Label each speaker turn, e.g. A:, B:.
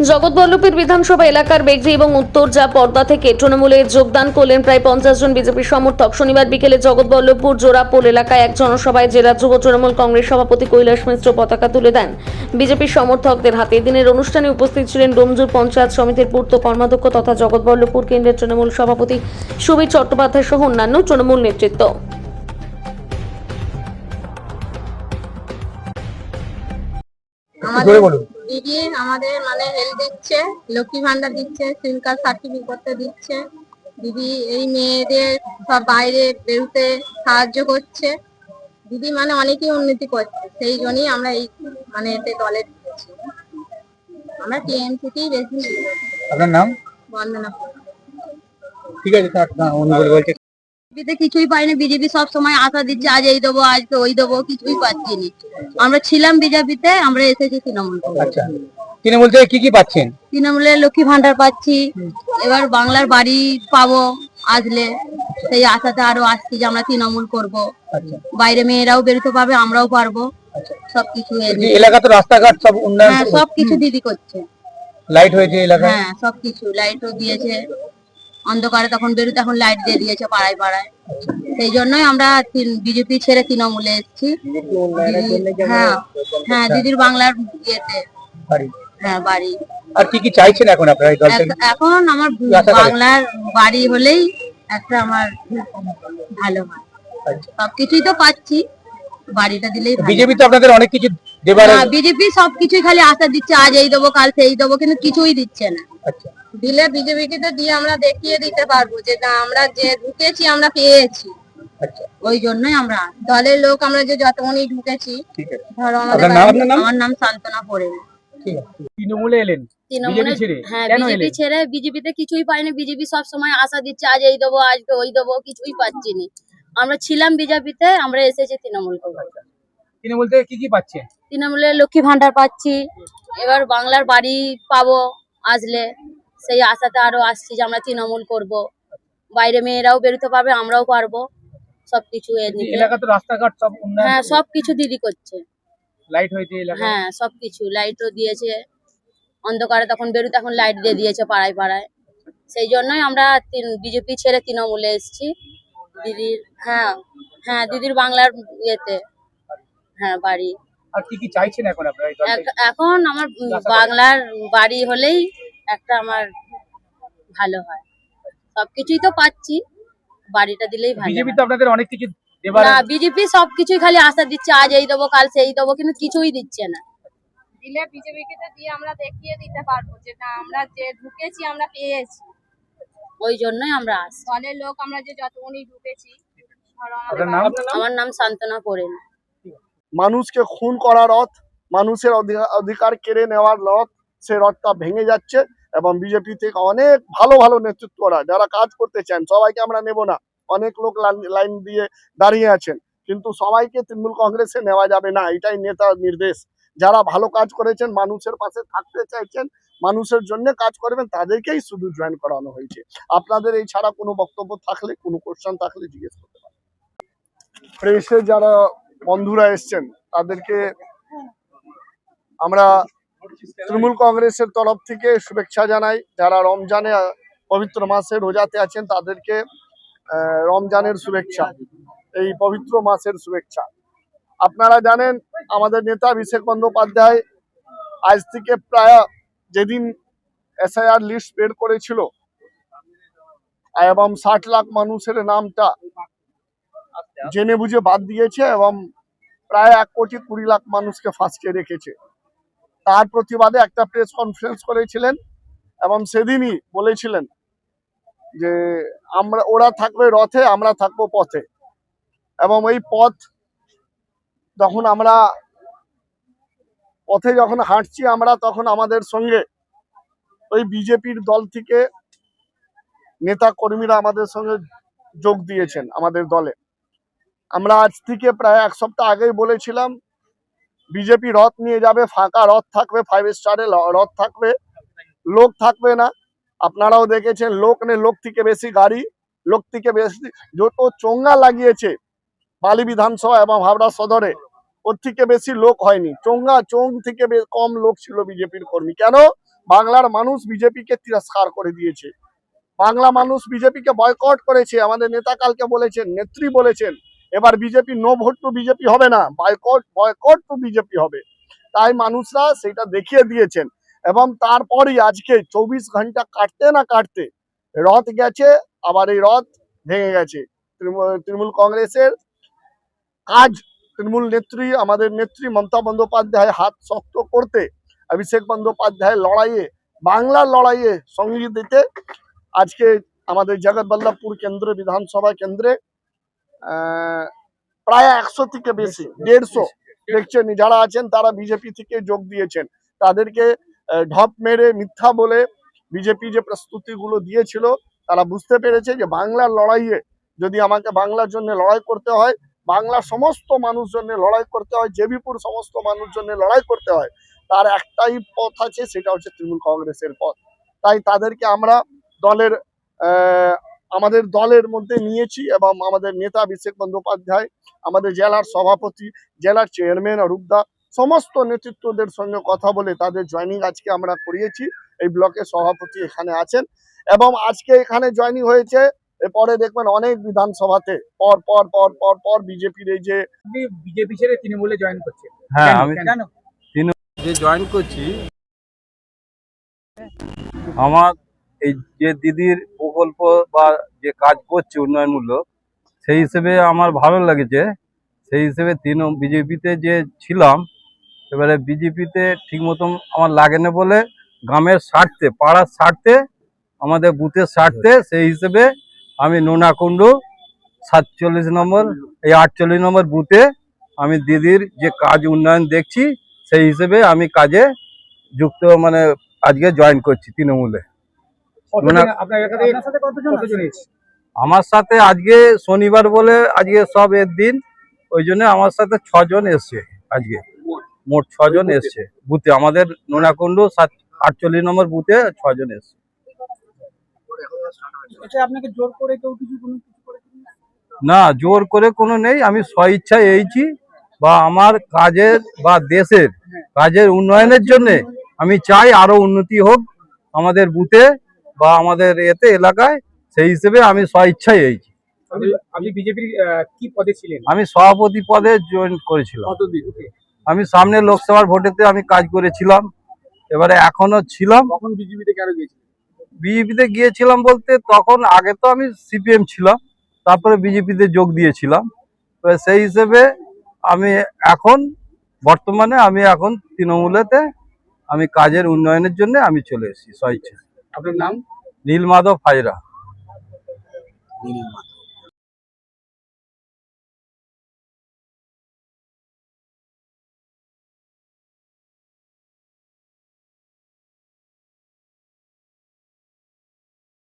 A: জগৎবল্লভপুর বিধানসভা এলাকার বেগরি এবং উত্তরজা পর্দা থেকে তৃণমূলে যোগদান করলেন প্রায় 50 জন বিজেপি সমর্থক। শনিবার বিকেলে জগৎবল্লভপুর জোড়াপোল এলাকায় এক জনসভায় জেলা যুব তৃণমূল কংগ্রেস সভাপতি কৈলাস মিশ্র পতাকা তুলে দেন বিজেপির সমর্থকদের হাতে। দিনের অনুষ্ঠানে উপস্থিত ছিলেন ডোমজুর পঞ্চায়েত সমিতির পূর্ত কর্মাধ্যক্ষ তথা জগৎবল্লভপুর কেন্দ্রের তৃণমূল সভাপতি সুবীর চট্টোপাধ্যায় সহ অন্যান্য তৃণমূল নেতৃত্ব।
B: দিদি আমাদের মানে হেল্প দিচ্ছে, লক্ষ্মী ভান্ডার দিচ্ছে, সিম কার্ড সার্টিফিকেট দিচ্ছে। দিদি এই মেয়েদের সব বাইরে বেরোতে সাহায্য করছে। দিদি মানে অনেকই উন্নতি করছে, সেই জন্যই আমরা এই মানে এতে দলে ঢুকেছি। আমরা টিএমসিতেই বেশি।
C: আপনার নাম?
B: বন্দনা।
C: ঠিক আছে স্যার, উনি বলছে
B: বিজেপিতে কিছুই পাইনি। বিজেপি সব সময় আশা দিচ্ছে, আজ এই দেবো, আজ তো ওই দেবো, কিছুই পাচ্ছি না। আমরা ছিলাম বিজেপিতে, আমরা এসেছি তৃণমূল।
C: আচ্ছা, তৃণমূল থেকে কি কি পাচ্ছেন?
B: তৃণমূলের লক্ষ্মী ভান্ডার পাচ্ছি, এবার বাংলার বাড়ি পাবো আসলে, সেই আশাতে আরো আসছি যে আমরা তৃণমূল করবো। বাইরে মেয়েরাও বেরোতে পারবে, আমরাও পারবো। সবকিছু
C: এলাকা তো রাস্তাঘাট সব উন্নয়ন,
B: হ্যাঁ সবকিছু দিদি করছে।
C: লাইট হয়েছে এলাকায়,
B: হ্যাঁ সবকিছু লাইটও দিয়েছে, অন্ধকারে তখন বেরোতে এখন লাইট দিয়ে দিয়েছে পাড়ায় পাড়ায়। সেই জন্যই আমরা বিজেপি ছেড়ে তৃণমূলে এসেছি। হ্যাঁ হ্যাঁ, দিদির বাংলার ইয়েতে হ্যাঁ বাড়ি।
C: আর কি কি চাইছেন এখন আপনারা এই দল থেকে?
B: এখন আমার বাংলার বাড়ি হলেই একটা আমার ভালো হয়। সবকিছুই তো পাচ্ছি, বাড়িটা দিলেই।
C: বিজেপি তো আপনাদের অনেক কিছু দেবার,
B: বিজেপি সবকিছুই খালি আশা দিচ্ছে, আজ এই দেবো, কাল সেই দেবো, কিন্তু কিছুই দিচ্ছে না। দিলে বিজেপিকে তো দিয়ে আমরা দেখিয়ে দিতে পারবো যে না, আমরা যে ঢুকেছি আমরা পেয়েছি। ওই জন্যই আমরা দলের লোক, আমরা যে যতক্ষণই ঢুকেছি। ধরো আমার নাম সান্তনা পড়ে।
C: তৃণমূলে এলেন, বিজেপি ছেড়ে?
B: হ্যাঁ বিজেপি ছেড়ে, বিজেপিতে কিছুই পাইনি। বিজেপি সব সময় আশা দিচ্ছে, আজ এই দেবো, আজ তো ওই দেবো, কিছুই পাচ্ছি না। আমরা ছিলাম বিজেপিতে, আমরা এসেছি তৃণমূল করবো।
C: তৃণমূল থেকে কি কি পাচ্ছেন?
B: তৃণমূলের লক্ষ্মী ভান্ডার পাচ্ছি, এবার বাংলার বাড়ি পাবো আসলে, সেই আশাতে আরো আসছি যে আমরা তৃণমূল করব। বাইরে মেয়েরাও বেরোতে পারবে, আমরাও পারবো। সবকিছু
C: এলাকা তো রাস্তাঘাট সব উন্নয়ন,
B: হ্যাঁ সবকিছু দিদি করছে।
C: লাইট হয়েছে এলাকায়,
B: হ্যাঁ সবকিছু লাইটও দিয়েছে, অন্ধকারে তখন বেরোতে এখন লাইট দিয়ে দিয়েছে পাড়ায় পাড়ায়। সেই জন্যই আমরা বিজেপি ছেড়ে তৃণমূলে এসেছি দিদির। হ্যাঁ হ্যাঁ, দিদির বাংলার ইয়েতে হ্যাঁ বাড়ি।
C: আর কি কি চাইছেন এখন আপনারা এই দল থেকে?
B: এখন আমার বাংলার বাড়ি হলেই একটা আমার ভালো হয়। সবকিছুই তো পাচ্ছি, বাড়িটা দিলেই ভালো।
C: বিজেপি তো আপনাদের অনেক কিছু দেবার,
B: না বিজেপি সবকিছুই খালি আশা দিচ্ছে, আজ এই দেবো, কাল সেই দেবো, কিন্তু কিছুই দিচ্ছে না। দিলে বিজেপিকে তো দিয়ে আমরা দেখিয়ে দিতে পারবো যে না, আমরা যে ঢুকেছি আমরা পেয়েছি। ওই জন্যই আমরা আসি, দলের লোক আমরা যে যতক্ষণই ঢুকেছি। আমার নাম সান্তনা পড়ে।
D: মানুষকে খুন করার রথ, মানুষের অধিকার কেড়ে নেওয়ার রথ, সে রথটা ভেঙে যাচ্ছে। এবং বিজেপি থেকে অনেক ভালো ভালো নেতৃত্বরা যারা কাজ করতে চান, সবাইকে আমরা নেব না। অনেক লোক লাইন দিয়ে দাঁড়িয়ে আছেন, কিন্তু সবাইকে তৃণমূল কংগ্রেসে নেওয়া যাবে না, এটাই নেতার নির্দেশ। যারা ভালো কাজ করেছেন, মানুষের পাশে থাকতে চাইছেন, মানুষের জন্য কাজ করবেন, তাদেরকেই শুধু জয়েন করানো হয়েছে। আপনাদের এই ছাড়া কোনো বক্তব্য থাকলে, কোনো কোশ্চেন থাকলে জিজ্ঞেস করতে পারেন। প্রেসে যারা বন্ধুরা এসছেন তাদেরকে আমরা তৃণমূল কংগ্রেসের তরফ থেকে শুভেচ্ছা জানাই। যারা রমজানে পবিত্র মাসে রোজাতে আছেন তাদেরকে রমজানের শুভেচ্ছা, এই পবিত্র মাসের শুভেচ্ছা। আপনারা জানেন আমাদের নেতা অভিষেক বন্দ্যোপাধ্যায় আজ থেকে প্রায় যেদিন এসআইআর লিস্ট বের করেছিল এবং 60 লাখ মানুষের নামটা জেনে বুঝে বাদ দিয়েছে এবং প্রায় 1,20,00,000 মানুষকে ফাঁসকে রেখেছে, তার প্রতিবাদে একটা প্রেস কনফারেন্স করেছিলেন এবং সেদিনই বলেছিলেন যে ওরা থাকবে রথে, আমরা থাকবো পথে। এবং ওই পথ যখন আমরা পথে যখন হাঁটছি আমরা, তখন আমাদের সঙ্গে ওই বিজেপির দল থেকে নেতা কর্মীরা আমাদের সঙ্গে যোগ দিয়েছেন আমাদের দলে। আমরা আজ থেকে প্রায় 1 সপ্তাহ আগেই বলেছিলাম বিজেপি রথ নিয়ে যাবে, ফাঁকা রথ থাকবে, 5 স্টারে রথ থাকবে, লোক থাকবে না। আপনারাও দেখেছেন, লোক নেই, লোক থেকে বেশি গাড়ি, লোক থেকে বেশি যত চোঙ্গা লাগিয়েছে বালি বিধানসভা এবং হাবড়া সদরে, ওর থেকে বেশি লোক হয়নি, চোং থেকে কম লোক ছিল বিজেপির কর্মী। কেন? বাংলার মানুষ বিজেপিকে তিরস্কার করে দিয়েছে, বাংলা মানুষ বিজেপিকে বয়কট করেছে। আমাদের নেতা কালকে বলেছেন, নেত্রী বলেছেন, এবার BJP no vote to BJP হবে না, বয়কট টু বিজেপি হবে। তাই মানুষরা সেটা দেখিয়ে দিয়েছেন। এবং তারপরই আজকে 24 ঘন্টা কাটতে না কাটতে রথ গেছে, আবার এই রথ ভেঙে গেছে। তৃণমূল কংগ্রেসের কাজ, তৃণমূল নেত্রী, আমাদের নেত্রী মমতা বন্দ্যোপাধ্যায় হাত শক্ত করতে, অভিষেক বন্দ্যোপাধ্যায়ের লড়াইয়ে, বাংলার লড়াইয়ে সঙ্গী দিতে আজকে আমাদের জগৎবল্লভপুর কেন্দ্র বিধানসভা কেন্দ্রে প্রায় 100 থেকে বেশি, 150 দেখছেন যারা আছেন তারা বিজেপি থেকে যোগ দিয়েছেন। তাদেরকে ঢপ মেরে মিথ্যা বলে বিজেপি যে প্রস্তুতিগুলো দিয়েছিল, তারা বুঝতে পেরেছে যে বাংলার লড়াইয়ে যদি আমাকে বাংলার জন্য লড়াই করতে হয়, বাংলার সমস্ত মানুষ জন্য লড়াই করতে হয়, জেবিপুর সমস্ত মানুষ জন্য লড়াই করতে হয়, তার একটাই পথ আছে, সেটা হচ্ছে তৃণমূল কংগ্রেসের পথ। তাই তাদেরকে আমরা দলের আমাদের দলের মধ্যে নিয়েছি এবং আমাদের নেতা অভিষেক বন্দ্যোপাধ্যায়, আমাদের জেলার সভাপতি, জেলার চেয়ারম্যান অরূপদা, সমস্ত নেতৃত্বদের সঙ্গে কথা বলে তাদের জয়েনিং আজকে আমরা করিয়েছি। এই ব্লকের সভাপতি এখানে আছেন এবং আজকে এখানে জয়েনিং হয়েছে। এরপরে দেখবেন অনেক বিধানসভাতে পর পর পর পর পর বিজেপির এই যে
C: বিজেপি ছেড়ে তৃণমূলে জয়েন করছে।
E: হ্যাঁ, আমি
C: কেন?
E: যে জয়েন করছি, আমার এই যে দিদির প্রকল্প বা যে কাজ করছে উন্নয়নমূলক, সেই হিসেবে আমার ভালো লেগেছে। সেই হিসেবে বিজেপিতে যে ছিলাম, এবারে বিজেপিতে ঠিক মতন আমার লাগে না বলে গ্রামের স্বার্থে, পাড়ার স্বার্থে, আমাদের বুথের স্বার্থে, সেই হিসেবে আমি নোনাকুণ্ডু 47 নম্বর, এই 48 নম্বর বুথে আমি দিদির যে কাজ উন্নয়ন দেখছি, সেই হিসেবে আমি কাজে যুক্ত, মানে আজকে জয়েন করছি তৃণমূলে। আমার সাথে আজকে শনিবার বলে আজকে সব এর দিন, ওই জন্য আমার সাথে 6 জন এসছে। আজকে মোট 6 জন এসছে বুথে, আমাদের নোনাকুণ্ডু 48 নম্বর বুথে 6 জন এসছে। না, জোর করে কোনো নেই, আমি স্বইচ্ছায় এইছি, বা আমার কাজের বা দেশের কাজের উন্নয়নের জন্য আমি চাই আরো উন্নতি হোক আমাদের বুথে বা আমাদের এতে এলাকায়, সেই হিসেবে আমি স্বইচ্ছায় এইছি।
C: আপনি বিজেপির কি পদে ছিলেন?
E: আমি সভাপতি পদে জয়েন করেছিলাম। আমি সামনে লোকসভার ভোটেতে আমি কাজ করেছিলাম, এবারে এখনো ছিলাম।
C: কখন বিজেপিতে কেন গিয়েছিলেন?
E: বিজেপিতে গিয়েছিলাম বলতে, তখন আগে তো আমি সিপিএম ছিলাম, তারপরে বিজেপিতে যোগ দিয়েছিলাম। সেই হিসেবে আমি এখন বর্তমানে আমি এখন তৃণমূলেতে আমি কাজের উন্নয়নের জন্য আমি চলে এসেছি স্বইচ্ছা।
C: আপনার নাম?
E: নীলমাধব হাজরা।
C: নীলমাধব।